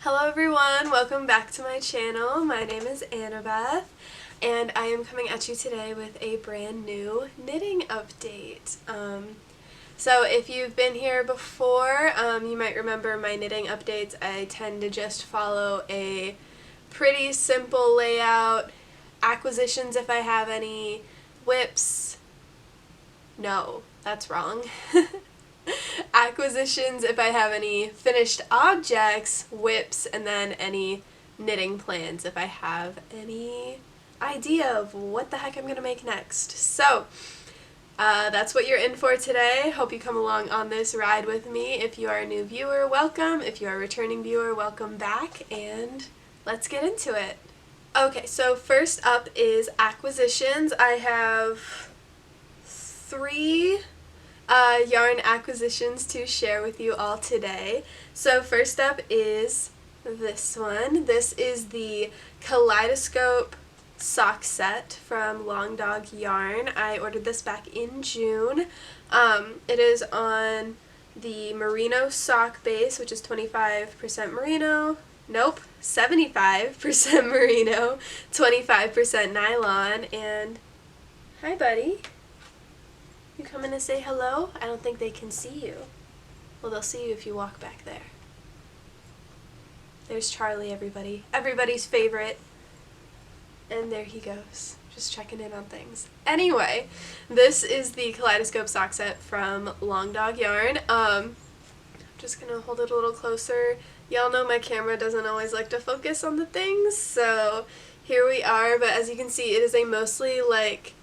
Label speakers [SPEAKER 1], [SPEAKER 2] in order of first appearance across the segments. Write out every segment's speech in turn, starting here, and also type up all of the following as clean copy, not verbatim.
[SPEAKER 1] Hello everyone, welcome back to my channel. My name is Annabeth and I am coming at you today with a brand new knitting update. So if you've been here before, you might remember my knitting updates. I tend to just follow a pretty simple layout, acquisitions if I have any, whips, no, that's wrong. Acquisitions if I have any, finished objects, whips, and then any knitting plans if I have any idea of what the heck I'm gonna make next. So that's what you're in for today. Hope you come along on this ride with me. If you are a new viewer, welcome. If you are a returning viewer, welcome back, and let's get into it. Okay, so first up is acquisitions. I have three yarn acquisitions to share with you all today. So first up is this one. This is the Kaleidoscope sock set from Long Dog Yarn. I ordered this back in June. It is on the merino sock base, which is 25% merino. Nope, 75% merino, 25% nylon, and hi buddy. You coming to say hello? I don't think they can see you. Well, they'll see you if you walk back there. There's Charlie, everybody. Everybody's favorite. And there he goes. Just checking in on things. Anyway, this is the Kaleidoscope sock set from Long Dog Yarn. I'm just gonna hold it a little closer. Y'all know my camera doesn't always like to focus on the things, so here we are. But as you can see, it is a mostly like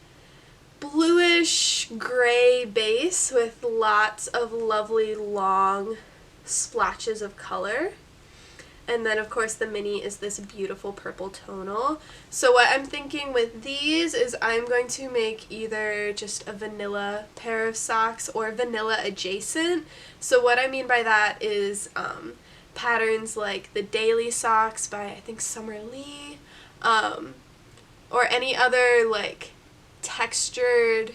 [SPEAKER 1] bluish gray base with lots of lovely long splotches of color. And then of course the mini is this beautiful purple tonal. So what I'm thinking with these is I'm going to make either just a vanilla pair of socks or vanilla adjacent. So what I mean by that is patterns like the Daily Socks by I think Summer Lee, or any other like textured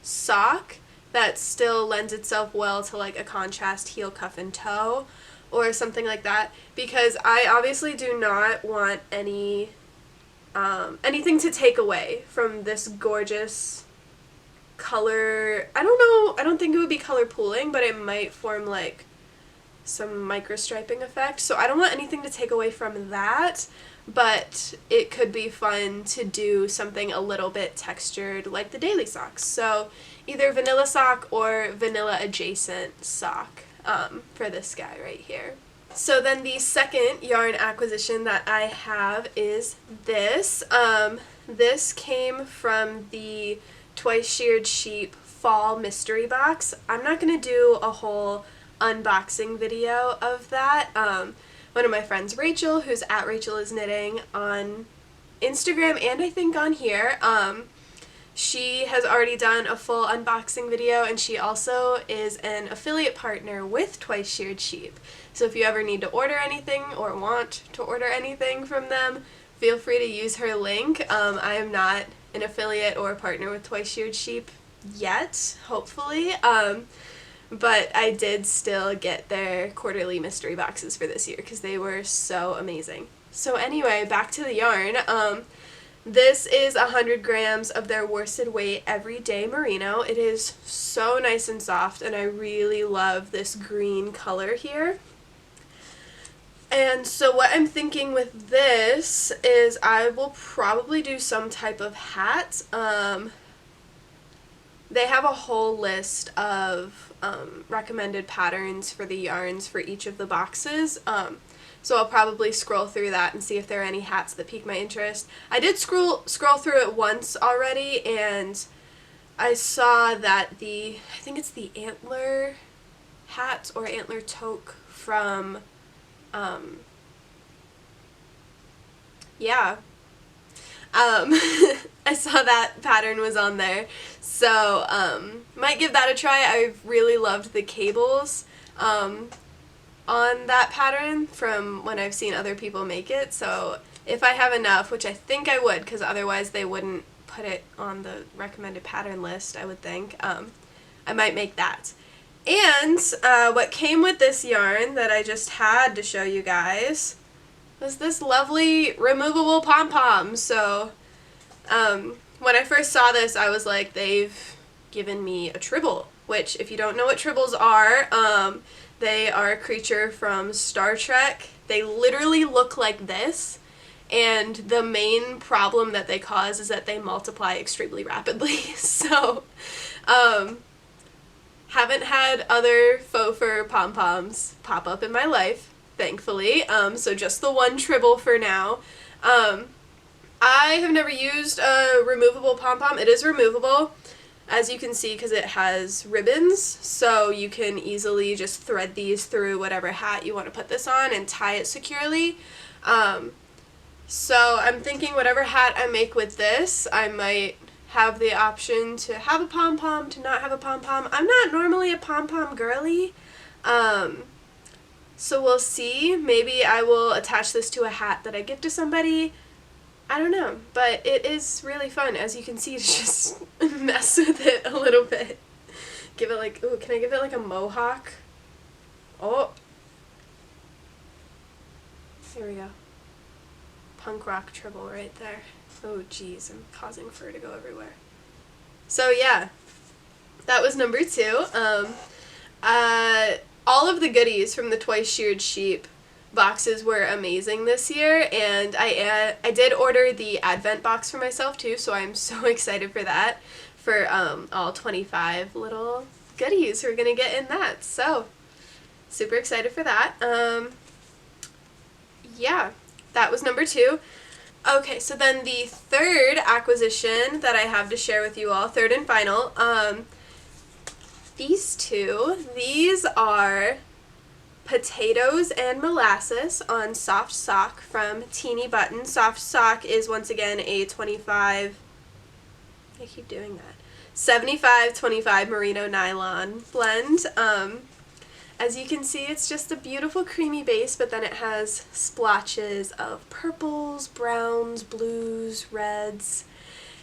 [SPEAKER 1] sock that still lends itself well to like a contrast heel, cuff, and toe or something like that, because I obviously do not want anything to take away from this gorgeous color. I don't know, I don't think it would be color pooling, but it might form like some micro striping effect, so I don't want anything to take away from that. But it could be fun to do something a little bit textured like the Daily Socks. So either vanilla sock or vanilla adjacent sock for this guy right here. So then the second yarn acquisition that I have is this. This came from the Twice Sheared Sheep Fall Mystery Box. I'm not going to do a whole unboxing video of that. One of my friends, Rachel, who's at Rachel is Knitting on Instagram and I think on here, she has already done a full unboxing video, and she also is an affiliate partner with Twice Sheared Sheep. So if you ever need to order anything or want to order anything from them, feel free to use her link. I am not an affiliate or a partner with Twice Sheared Sheep yet, hopefully. But I did still get their quarterly mystery boxes for this year because they were so amazing. So anyway, back to the yarn. This is 100 grams of their worsted weight everyday merino. It is so nice and soft, and I really love this green color here. And so what I'm thinking with this is I will probably do some type of hat. They have a whole list of recommended patterns for the yarns for each of the boxes, so I'll probably scroll through that and see if there are any hats that pique my interest. I did scroll through it once already, and I saw that I think it's the antler hat or antler toque from I saw that pattern was on there, so might give that a try. I really loved the cables on that pattern from when I've seen other people make it, so if I have enough, which I think I would because otherwise they wouldn't put it on the recommended pattern list, I would think, I might make that. And what came with this yarn that I just had to show you guys was this lovely removable pom-pom. So when I first saw this, I was like, they've given me a Tribble, which if you don't know what Tribbles are, they are a creature from Star Trek. They literally look like this, and the main problem that they cause is that they multiply extremely rapidly. So haven't had other faux fur pom-poms pop up in my life, thankfully, so just the one Tribble for now. I have never used a removable pom-pom. It is removable, as you can see, because it has ribbons, so you can easily just thread these through whatever hat you want to put this on and tie it securely. So I'm thinking whatever hat I make with this, I might have the option to have a pom-pom, to not have a pom-pom. I'm not normally a pom-pom girly, so we'll see. Maybe I will attach this to a hat that I give to somebody. I don't know, but it is really fun, as you can see, to just mess with it a little bit. Give it like, ooh, can I give it like a mohawk? Oh. Here we go. Punk rock Tribble right there. Oh geez, I'm causing fur to go everywhere. So yeah, that was number 2. All of the goodies from the Twice Sheared Sheep boxes were amazing this year, and I did order the Advent box for myself too, so I'm so excited for that, for all 25 little goodies we're gonna get in that. So super excited for that. Yeah, that was number 2. Okay, so then the third acquisition that I have to share with you all, third and final, these two. These are potatoes and molasses on Soft Sock from Teeny Button. Soft Sock is once again a 25, I keep doing that, 75-25 merino nylon blend. As you can see, it's just a beautiful creamy base, but then it has splotches of purples, browns, blues, reds.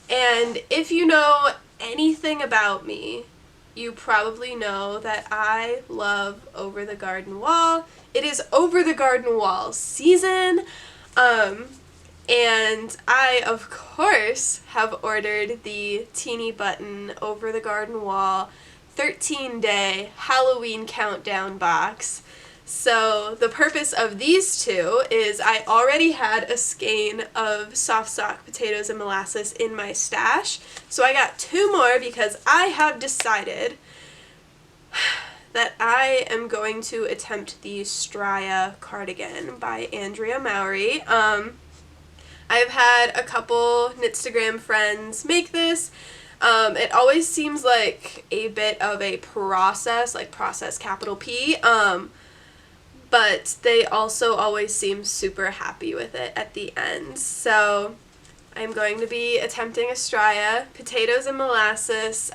[SPEAKER 1] And if you know anything about me, you probably know that I love Over the Garden Wall. It is Over the Garden Wall season, and I, of course, have ordered the Teeny Button Over the Garden Wall 13-day Halloween countdown box. So the purpose of these two is I already had a skein of Soft Sock potatoes and molasses in my stash, so I got 2 more because I have decided that I am going to attempt the Straya cardigan by Andrea Mowry. I've had a couple Knitstagram friends make this. It always seems like a bit of a process, like process capital P, but they also always seem super happy with it at the end. So I'm going to be attempting a Straya. Potatoes and molasses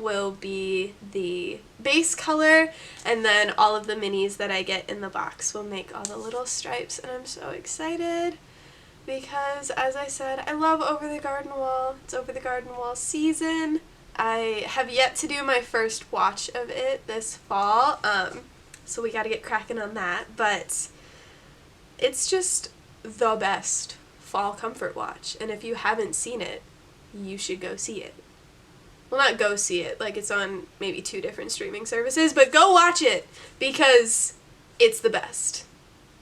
[SPEAKER 1] will be the base color, and then all of the minis that I get in the box will make all the little stripes, and I'm so excited. Because, as I said, I love Over the Garden Wall. It's Over the Garden Wall season. I have yet to do my first watch of it this fall, so we gotta get cracking on that. But it's just the best fall comfort watch, and if you haven't seen it, you should go see it. Well, not go see it, like it's on maybe 2 different streaming services, but go watch it, because it's the best.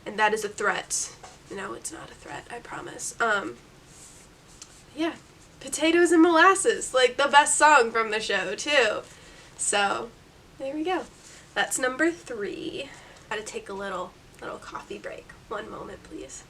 [SPEAKER 1] And that is a threat. No, it's not a threat, I promise. Yeah, potatoes and molasses, like the best song from the show, too. So, there we go. That's number 3. Gotta take a little coffee break. 1 moment, please.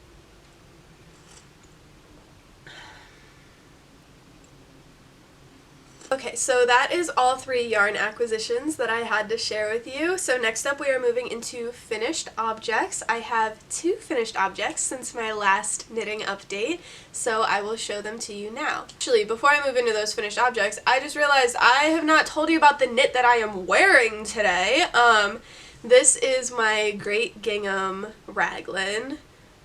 [SPEAKER 1] Okay, so that is all 3 yarn acquisitions that I had to share with you. So next up we are moving into finished objects. I have 2 finished objects since my last knitting update, so I will show them to you now. Actually, before I move into those finished objects, I just realized I have not told you about the knit that I am wearing today. This is my Great Gingham Raglan.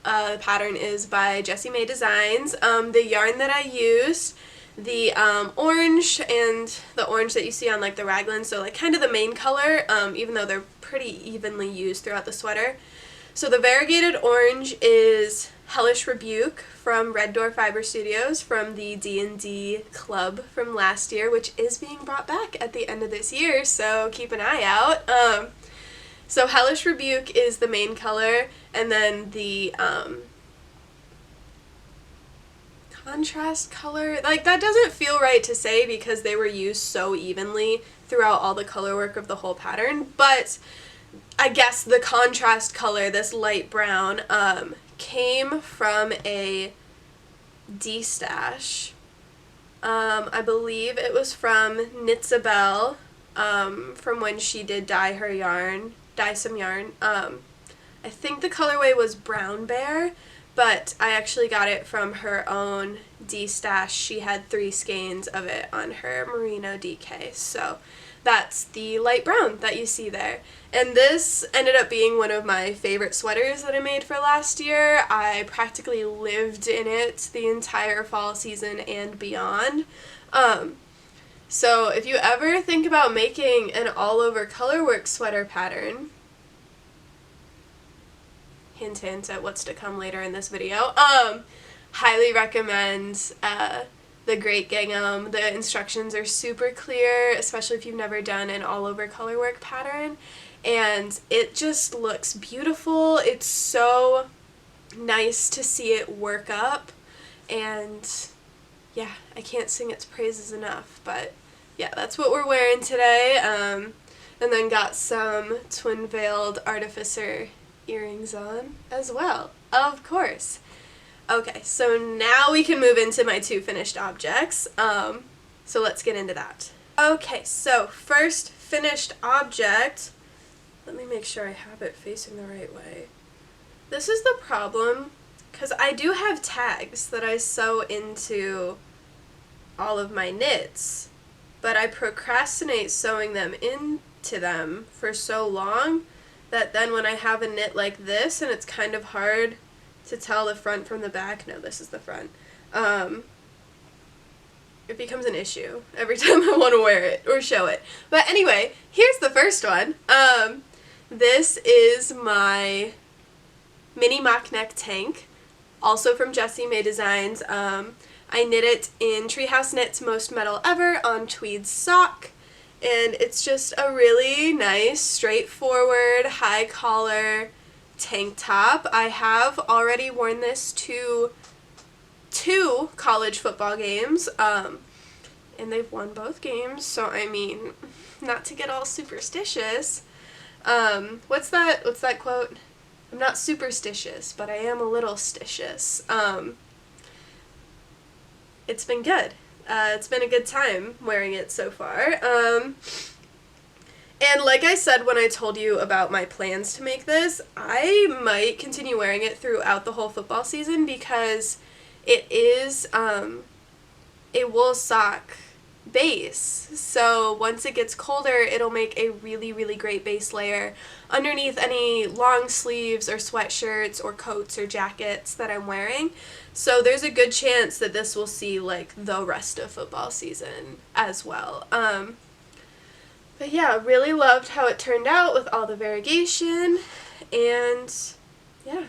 [SPEAKER 1] The pattern is by Jessie Designs. The yarn that I used, the orange and the orange that you see on like the Raglan, so like kind of the main color, even though they're pretty evenly used throughout the sweater. So the variegated orange is Hellish Rebuke from Red Door Fiber Studios from the D&D club from last year, which is being brought back at the end of this year, so keep an eye out. So Hellish Rebuke is the main color, and then the contrast color, like that doesn't feel right to say because they were used so evenly throughout all the color work of the whole pattern, but I guess the contrast color, this light brown, came from a D-stash. I believe it was from Nitzabel, from when she did dye some yarn. I think the colorway was Brown Bear, but I actually got it from her own D-stash. She had 3 skeins of it on her Merino DK, so that's the light brown that you see there. And this ended up being one of my favorite sweaters that I made for last year. I practically lived in it the entire fall season and beyond. So if you ever think about making an all-over colorwork sweater pattern, hint hint at what's to come later in this video, highly recommend the Great Gingham. The instructions are super clear, especially if you've never done an all-over colorwork pattern, and it just looks beautiful. It's so nice to see it work up, and yeah, I can't sing its praises enough. But yeah, that's what we're wearing today, and then got some twin-veiled artificer earrings on as well, of course. Okay, so now we can move into my 2 finished objects, so let's get into that. Okay, so first finished object, let me make sure I have it facing the right way. This is the problem, because I do have tags that I sew into all of my knits, but I procrastinate sewing them into them for so long that then when I have a knit like this and it's kind of hard to tell the front from the back, no, this is the front, it becomes an issue every time I want to wear it or show it. But anyway, here's the first one. This is my mini mock neck tank, also from Jessie May Designs. I knit it in Treehouse Knits Most Metal Ever on tweed sock, and it's just a really nice, straightforward, high collar tank top. I have already worn this to 2 college football games, and they've won both games, so I mean, not to get all superstitious. What's that quote? I'm not superstitious, but I am a little stitious. It's been good. It's been a good time wearing it so far. And like I said when I told you about my plans to make this, I might continue wearing it throughout the whole football season because it is a wool sock base. So once it gets colder, it'll make a really, really great base layer underneath any long sleeves or sweatshirts or coats or jackets that I'm wearing. So there's a good chance that this will see like the rest of football season as well. But yeah, really loved how it turned out with all the variegation, and yeah,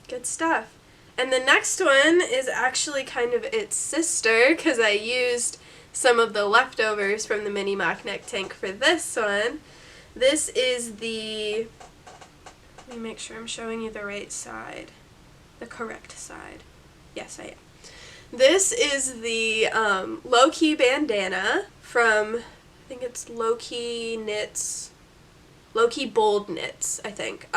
[SPEAKER 1] good stuff. And the next one is actually kind of its sister, because I used some of the leftovers from the mini mock neck tank for this one. This is the, let me make sure I'm showing you the right side, the correct side. Yes, I am. This is the Lowkey bandana from, I think it's Lowkey Bold Knits, I think.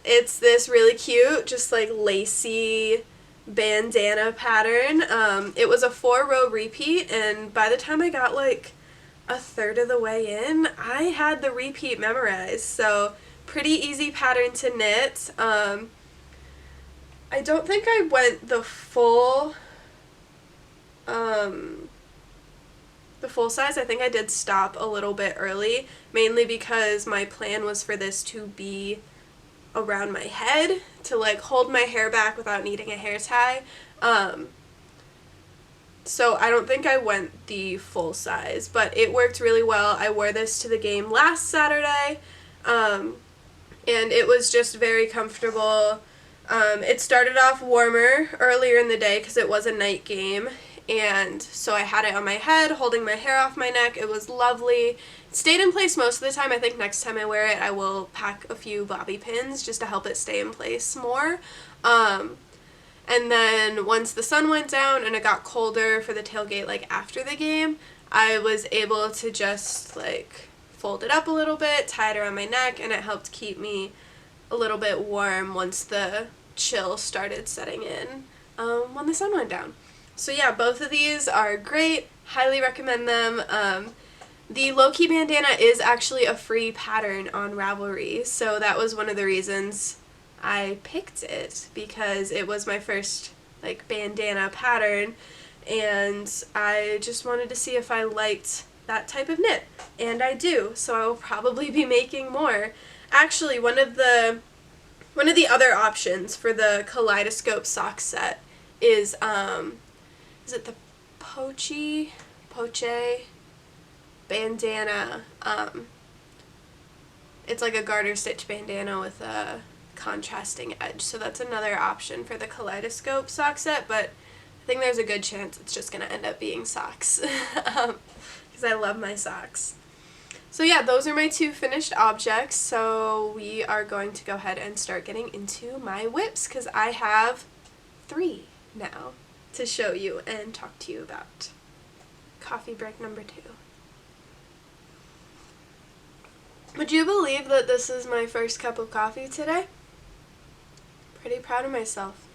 [SPEAKER 1] It's this really cute, just like lacy bandana pattern. It was a 4-row repeat, and by the time I got like a third of the way in, I had the repeat memorized, so pretty easy pattern to knit. I don't think I went the full size. I think I did stop a little bit early, mainly because my plan was for this to be around my head, to like hold my hair back without needing a hair tie. So I don't think I went the full size, but it worked really well. I wore this to the game last Saturday, and it was just very comfortable. It started off warmer earlier in the day because it was a night game, and so I had it on my head, holding my hair off my neck. It was lovely. It stayed in place most of the time. I think next time I wear it, I will pack a few bobby pins just to help it stay in place more. And then once the sun went down and it got colder for the tailgate, like after the game, I was able to just like fold it up a little bit, tie it around my neck, and it helped keep me a little bit warm once the chill started setting in when the sun went down. So yeah, both of these are great. Highly recommend them. The Lowkey bandana is actually a free pattern on Ravelry, so that was one of the reasons I picked it, because it was my first like bandana pattern, and I just wanted to see if I liked that type of knit, and I do, so I will probably be making more. Actually, one of the other options for the Kaleidoscope sock set is it the Poche bandana? It's like a garter stitch bandana with a contrasting edge, so that's another option for the Kaleidoscope sock set, but I think there's a good chance it's just going to end up being socks, because I love my socks. So yeah, those are my two finished objects, so we are going to go ahead and start getting into my whips, because I have 3 now to show you and talk to you about. Coffee break number 2. Would you believe that this is my first cup of coffee today? Pretty proud of myself.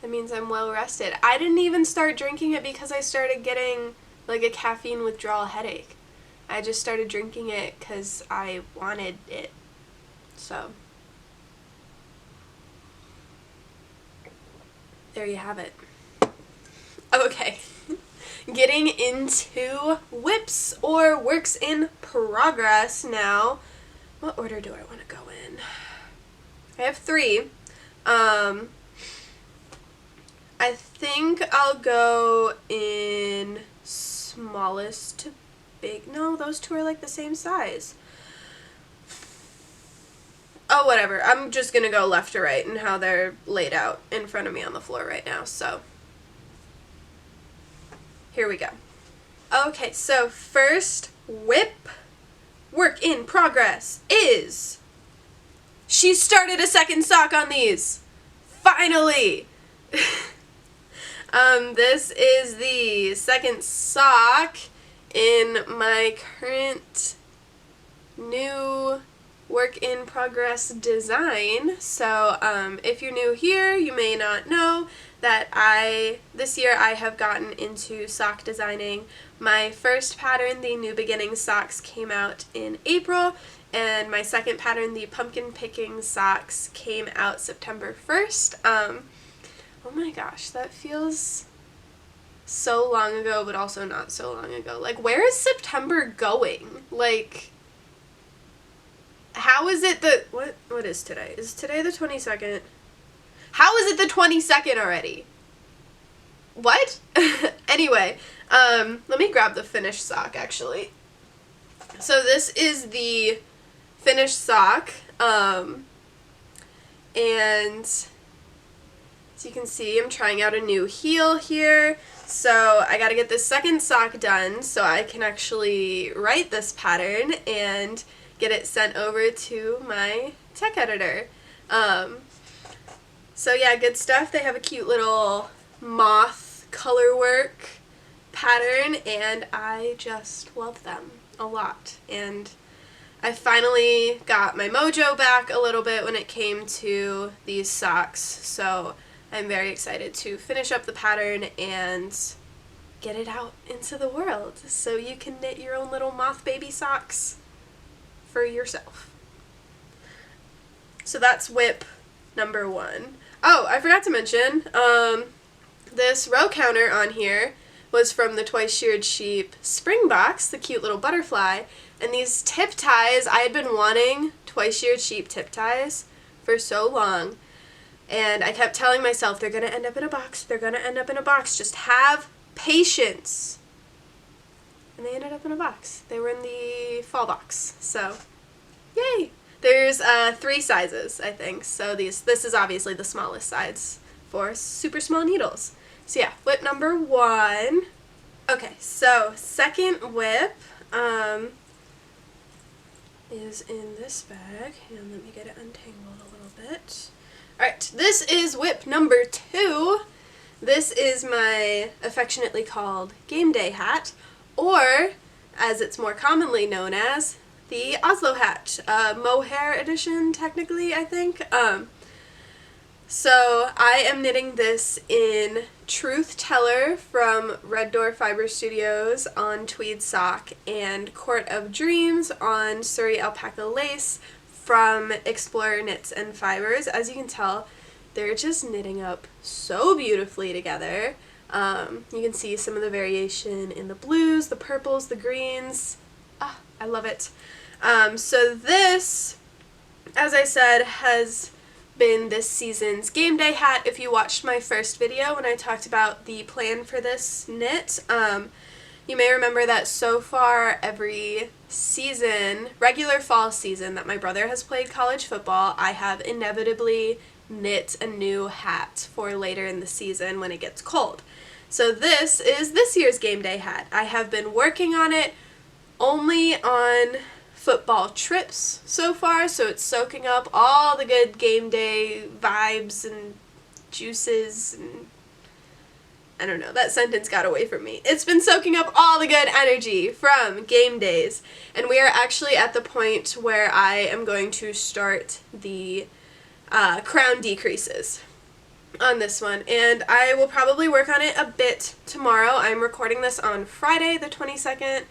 [SPEAKER 1] That means I'm well rested. I didn't even start drinking it because I started getting like a caffeine withdrawal headache. I just started drinking it because I wanted it. So, there you have it. Okay. Getting into whips or works in progress now. What order do I want to go in? I have 3. I think I'll go in smallest to big. No, those 2 are like the same size. Oh, whatever. I'm just gonna go left to right and how they're laid out in front of me on the floor right now, so here we go. Okay, so first whip work in progress is she started a second sock on these. Finally! This is the second sock in my current new work in progress design. So if you're new here, you may not know that this year I have gotten into sock designing. My first pattern, the New Beginning socks, came out in April, and my second pattern, the Pumpkin Picking socks, came out September 1st. Oh my gosh, that feels so long ago, but also not so long ago. Like, where is September going? Like, how is it the, what is today? Is today the 22nd? How is it the 22nd already? What? Anyway, let me grab the finished sock, actually. So this is the finished sock, and as you can see, I'm trying out a new heel here, so I gotta get this second sock done so I can actually write this pattern and get it sent over to my tech editor. So yeah, good stuff. They have a cute little moth color work pattern, and I just love them a lot. And I finally got my mojo back a little bit when it came to these socks, so I'm very excited to finish up the pattern and get it out into the world so you can knit your own little moth baby socks for yourself. So that's whip number 1. Oh, I forgot to mention, this row counter on here was from the Twice Sheared Sheep spring box, the cute little butterfly, and these tip ties, I had been wanting Twice Sheared Sheep tip ties for so long, and I kept telling myself, they're going to end up in a box, they're going to end up in a box, just have Patience. And they ended up in a box. They were in the fall box. So, yay! There's 3 sizes, I think. So this is obviously the smallest size for super small needles. So yeah, whip number 1. Okay, so second whip is in this bag. And let me get it untangled a little bit. Alright, this is whip number 2. This is my affectionately called game day hat, or as it's more commonly known as, the Oslo hat, mohair edition technically, I think. So I am knitting this in Truth Teller from Red Door Fiber Studios on tweed sock and Court of Dreams on Surrey alpaca lace from Explorer Knits and Fibers. As you can tell, they're just knitting up so beautifully together. You can see some of the variation in the blues, the purples, the greens. Ah, I love it. So this, as I said, has been this season's game day hat. If you watched my first video when I talked about the plan for this knit, you may remember that so far every season, regular fall season that my brother has played college football, I have inevitably knit a new hat for later in the season when it gets cold. So this is this year's game day hat. I have been working on it only on football trips so far, so it's soaking up all the good game day vibes and juices and I don't know, that sentence got away from me. It's been soaking up all the good energy from game days, and we are actually at the point where I am going to start the crown decreases on this one, and I will probably work on it a bit tomorrow. I'm recording this on Friday the 22nd.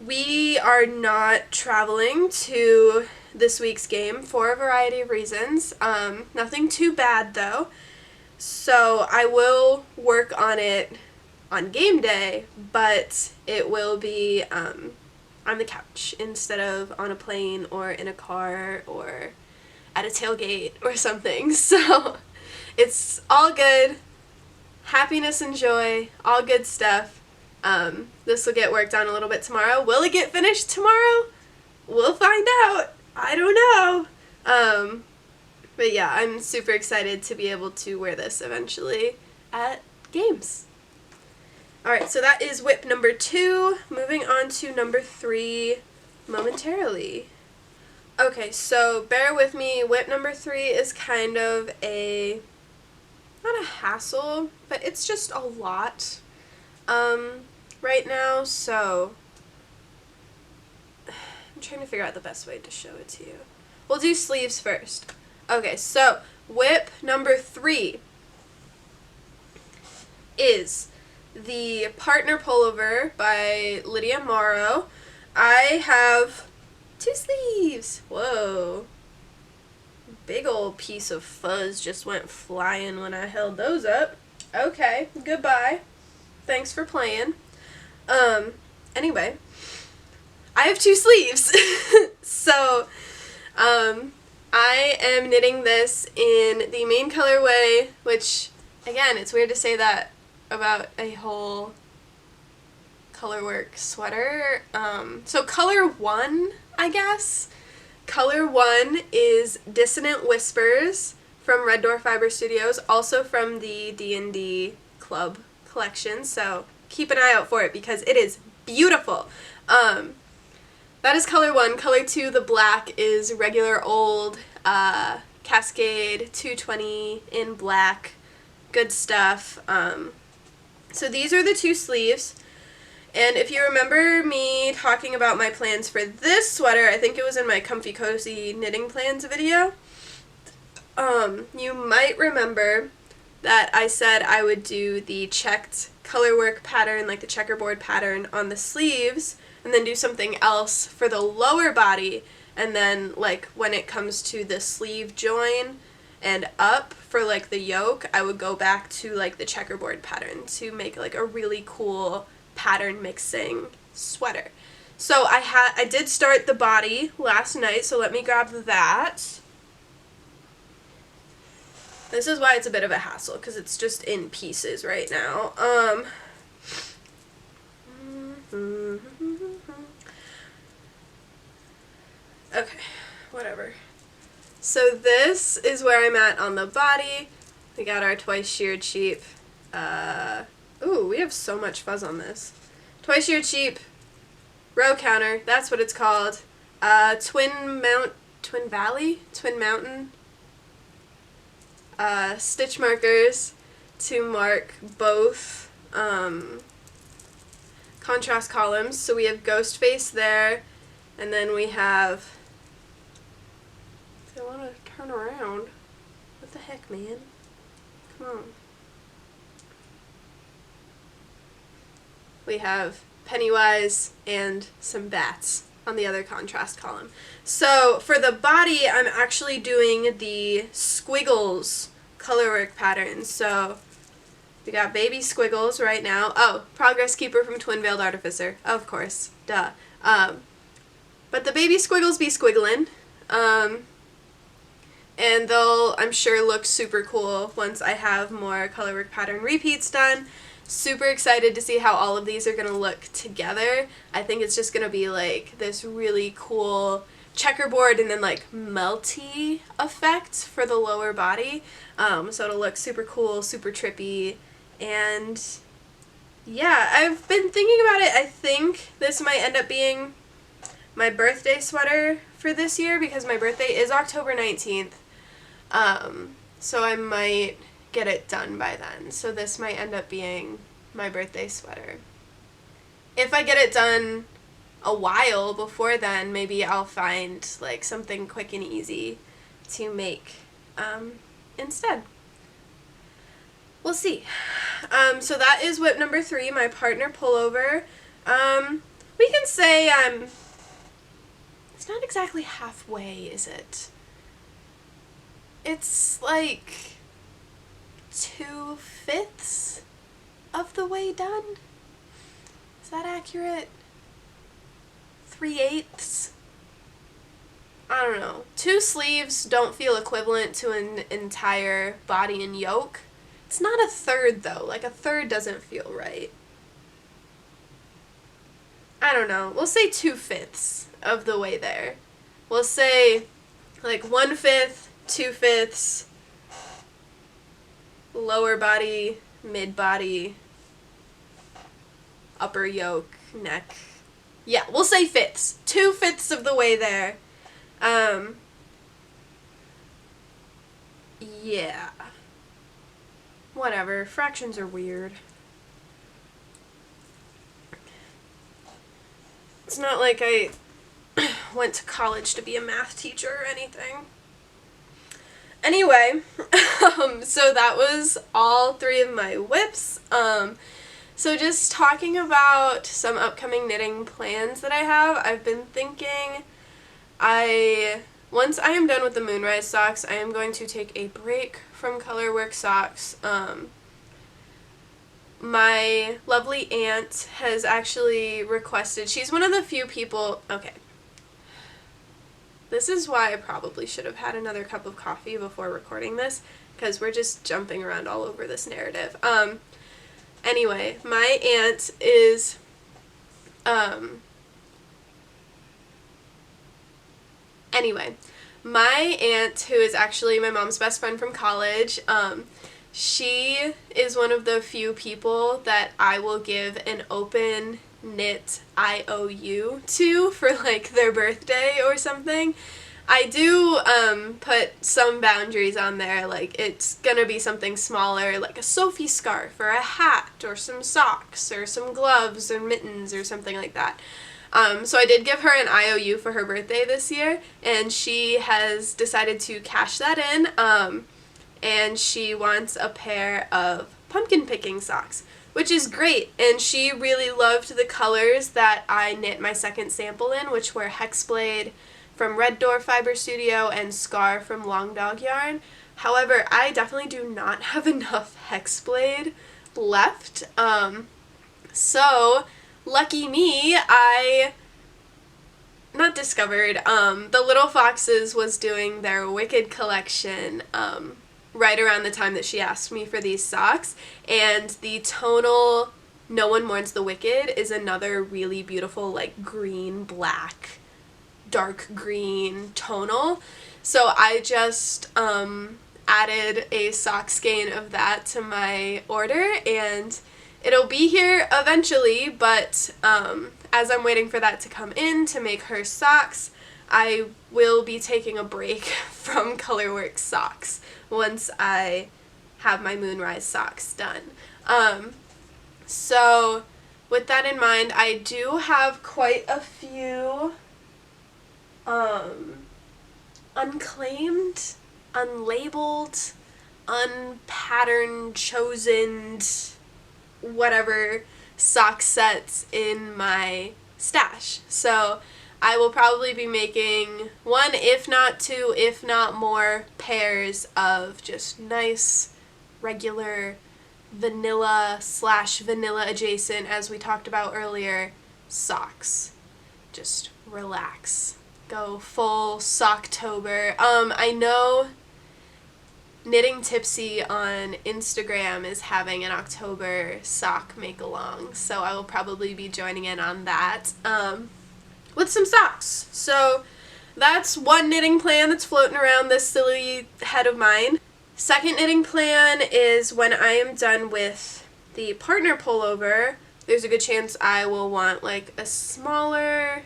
[SPEAKER 1] We are not traveling to this week's game for a variety of reasons. Nothing too bad though. So I will work on it on game day, but it will be on the couch instead of on a plane or in a car or at a tailgate or something. So it's all good. Happiness and joy, all good stuff. This will get worked on a little bit tomorrow. Will it get finished tomorrow? We'll find out. I don't know. But yeah, I'm super excited to be able to wear this eventually at games. Alright, so that is whip number 2. Moving on to number 3 momentarily. Okay, so bear with me. Whip number 3 is kind of not a hassle, but it's just a lot right now, so I'm trying to figure out the best way to show it to you. We'll do sleeves first. Okay, so whip number 3 is the Partner Pullover by Lydia Morrow. I have 2 sleeves. Whoa. Big old piece of fuzz just went flying when I held those up. Okay, goodbye. Thanks for playing. Anyway, I have 2 sleeves. So, I am knitting this in the main colorway, which, again, it's weird to say that about a whole colorwork sweater. So color 1, I guess. Color 1 is Dissonant Whispers from Red Door Fiber Studios, also from the D&D Club collection, so keep an eye out for it because it is beautiful. That is color 1. Color 2, the black, is regular old Cascade 220 in black. Good stuff. So these are the 2 sleeves. And if you remember me talking about my plans for this sweater, I think it was in my Comfy Cozy Knitting Plans video, you might remember that I said I would do the checked colorwork pattern, like the checkerboard pattern, on the sleeves, and then do something else for the lower body, and then, like, when it comes to the sleeve join and up for, like, the yoke, I would go back to, like, the checkerboard pattern to make, like, a really cool pattern mixing sweater. So I did start the body last night, so let me grab that. This is why it's a bit of a hassle, because it's just in pieces right now. Okay, whatever. So this is where I'm at on the body. We got our twice sheared sheep. Ooh, we have so much fuzz on this. Twice sheared sheep, row counter, that's what it's called. Twin mountain, stitch markers to mark both contrast columns. So we have ghost face there, and then we have, I want to turn around. What the heck, man? Come on. We have Pennywise and some bats on the other contrast column. So for the body, I'm actually doing the squiggles colorwork pattern. So we got baby squiggles right now. Oh, Progress Keeper from Twin Veiled Artificer. Of course. Duh. But the baby squiggles be squiggling. And they'll, I'm sure, look super cool once I have more colorwork pattern repeats done. Super excited to see how all of these are going to look together. I think it's just going to be like this really cool checkerboard and then like melty effect for the lower body. So it'll look super cool, super trippy. And yeah, I've been thinking about it. I think this might end up being my birthday sweater for this year because my birthday is October 19th. So I might get it done by then. So this might end up being my birthday sweater. If I get it done a while before then, maybe I'll find like something quick and easy to make instead. We'll see. So that is whip number 3, my partner pullover. We can say it's not exactly halfway, is it? It's like 2/5 of the way done. Is that accurate? 3/8? I don't know. 2 sleeves don't feel equivalent to an entire body and yoke. It's not a third though. Like a third doesn't feel right. I don't know. We'll say 2/5 of the way there. We'll say like 1/5, 2/5, lower body, mid body, upper yoke, neck. Yeah, we'll say 5ths. 2/5 of the way there. Yeah. Whatever. Fractions are weird. It's not like I went to college to be a math teacher or anything. Anyway, so that was all 3 of my whips. So just talking about some upcoming knitting plans that I have, I've been thinking once I am done with the Moonrise socks, I am going to take a break from colorwork socks. My lovely aunt has actually requested, she's one of the few people, okay, this is why I probably should have had another cup of coffee before recording this, because we're just jumping around all over this narrative. Anyway, my aunt is, anyway, my aunt, who is actually my mom's best friend from college, she is one of the few people that I will give an open knit IOU to for like their birthday or something. I do put some boundaries on there, like it's gonna be something smaller, like a Sophie scarf or a hat or some socks or some gloves or mittens or something like that. So I did give her an IOU for her birthday this year, and she has decided to cash that in, and she wants a pair of pumpkin picking socks, which is great, and she really loved the colors that I knit my second sample in, which were Hexblade from Red Door Fiber Studio and Scar from Long Dog Yarn. However, I definitely do not have enough Hexblade left, so lucky me, I not discovered, the Little Foxes was doing their Wicked collection right around the time that she asked me for these socks, and the tonal No One Mourns the Wicked is another really beautiful, like, green, black, dark green tonal. So I just added a sock skein of that to my order, and it'll be here eventually, but as I'm waiting for that to come in to make her socks, I will be taking a break from Colorworks socks once I have my Moonrise socks done. So with that in mind, I do have quite a few unclaimed, unlabeled, unpatterned, chosen, whatever sock sets in my stash. So I will probably be making one, if not two, if not more pairs of just nice, regular, vanilla/vanilla adjacent, as we talked about earlier, socks. Just relax. Go full Socktober. I know Knitting Tipsy on Instagram is having an October sock make-along, so I will probably be joining in on that with some socks. So that's one knitting plan that's floating around this silly head of mine. Second knitting plan is when I am done with the partner pullover, there's a good chance I will want like a smaller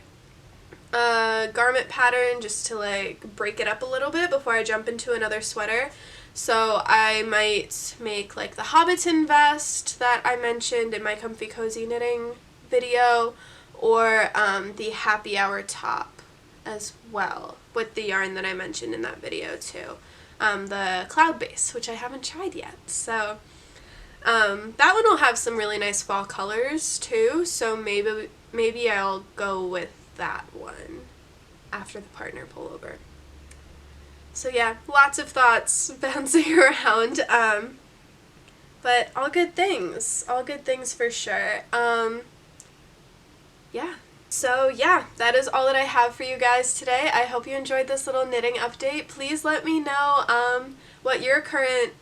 [SPEAKER 1] garment pattern just to like break it up a little bit before I jump into another sweater. So I might make like the Hobbiton vest that I mentioned in my Comfy Cozy Knitting video, or the Happy Hour top as well, with the yarn that I mentioned in that video too. The Cloud Base, which I haven't tried yet. So that one will have some really nice fall colors too, so maybe I'll go with that one after the partner pullover. So yeah, lots of thoughts bouncing around, but all good things for sure. Yeah. So yeah, that is all that I have for you guys today. I hope you enjoyed this little knitting update. Please let me know what your current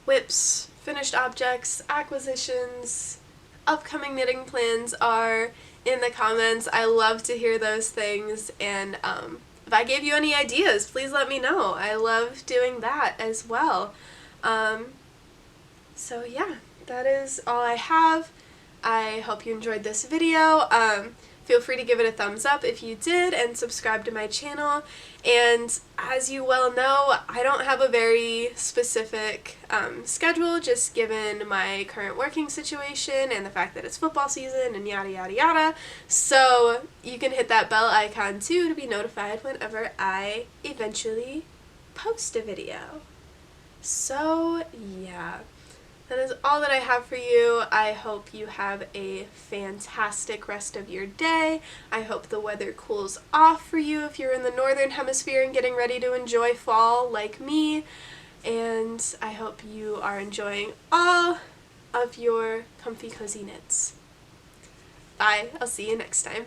[SPEAKER 1] whips, finished objects, acquisitions, upcoming knitting plans are in the comments. I love to hear those things, and if I gave you any ideas, please let me know. I love doing that as well. So yeah, that is all I have. I hope you enjoyed this video. Feel free to give it a thumbs up if you did, and subscribe to my channel. And as you well know, I don't have a very specific schedule, just given my current working situation and the fact that it's football season and yada yada yada. So you can hit that bell icon too to be notified whenever I eventually post a video. So yeah. That is all that I have for you. I hope you have a fantastic rest of your day. I hope the weather cools off for you if you're in the northern hemisphere and getting ready to enjoy fall like me. And I hope you are enjoying all of your comfy cozy knits. Bye. I'll see you next time.